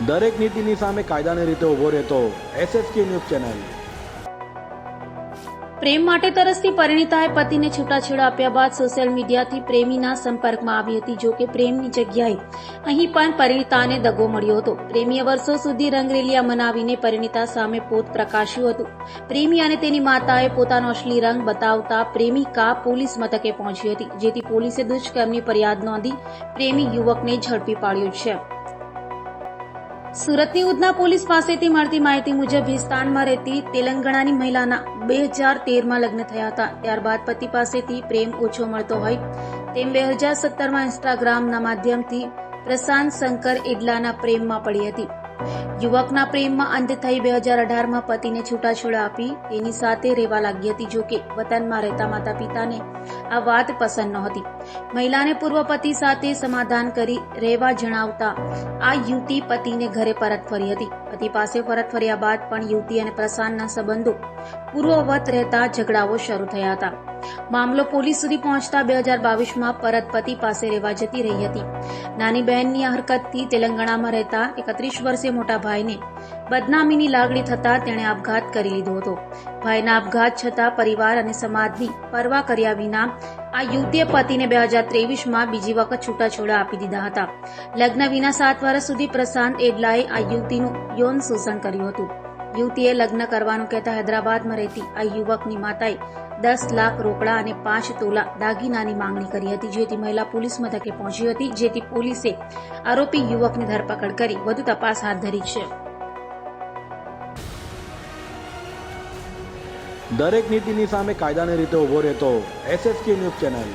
દરેક નીતિની સામે કાયદાની રીતે ઊભો રહેતો SSK ન્યૂઝ ચેનલ। પ્રેમ માટે તરસતી પરિણીતાએ પતિને છૂટાછેડા આપ્યા બાદ સોશિયલ મીડિયાથી પ્રેમીના સંપર્કમાં આવી હતી। જો કે પ્રેમની જગ્યાએ અહીં પણ પરિણીતાને દગો મળ્યો હતો। પ્રેમીએ વર્ષો સુધી રંગરેલિયા મનાવીને પરિણીતા સામે પોત પ્રકાશ્યું હતું। પ્રેમી અને તેની માતાએ પોતાનો અસલી રંગ બતાવતા પ્રેમિકા પોલીસ મથકે પહોંચી હતી, જેથી પોલીસે દુષ્કર્મની ફરિયાદ નોંધી પ્રેમી યુવકને ઝડપી પાડ્યો છે। સુરતની ઉધના પોલીસ પાસેથી મળતી માહિતી મુજબ હિંદુસ્તાનમાં રહેતી તેલંગાણાની મહિલાના 2013માં લગ્ન થયા હતા। ત્યારબાદ પતિ પાસેથી પ્રેમ ઓછો મળતો હોય તેમ 2017માં ઇન્સ્ટાગ્રામના માધ્યમથી પ્રશાંત શંકર એડલાના પ્રેમમાં પડી હતી। યુવકના પ્રેમમાં અંત થઈ 2018માં પતિને છૂટાછેડા આપી તેની સાથે રહેવા લાગી હતી। જો કે વતનમાં રહેતા માતા પિતાને આ વાત પસંદ નહોતી। મહિલાને પૂર્વ પતિ સાથે સમાધાન કરી રહેવા જણાવતા આ યુવતી પતિને ઘરે પરત ફરી હતી। પતિ પાસે પરત ફર્યા બાદ પણ યુવતી અને પ્રશાંતના સંબંધો પૂર્વવત રહેતા ઝઘડાઓ શરૂ થયા હતા। મામલો પોલીસ સુધી પહોંચતા 2022માં પરત પતિ પાસે રહેવા જતી રહી હતી। નાની બહેનની આ હરકતથી તેલંગાણામાં રહેતા 31 વર્ષીય મોટા ભાઈને બદનામીની લાગણી થતા તેણે આપઘાત કરી લીધો હતો। ભાઈના આપઘાત છતાં પરિવાર અને સમાજની પરવા કર્યા વિના આ યુવતીએ પતિને 2023માં બીજી વખત છૂટાછેડા આપી દીધા હતા। લગ્ન વિના 7 વર્ષ સુધી પ્રશાંત એડલાએ આ યુવતીનું યૌન શોષણ કર્યું હતું। યુવતીએ લગ્ન કરવાનું કહેતા હૈદરાબાદમાં રહેતી આ યુવકની માતાએ 10 લાખ રોકડા અને 5 તોલા દાગીનાની માંગણી કરી હતી, જેથી મહિલા પોલીસ મથકે પહોંચી હતી, જેથી પોલીસે આરોપી યુવકની ધરપકડ કરી વધુ તપાસ હાથ ધરી છે। દરેક નીતિની સામે કાયદાની રીતે ઊભો રહેતો SSK ન્યૂઝ ચેનલ।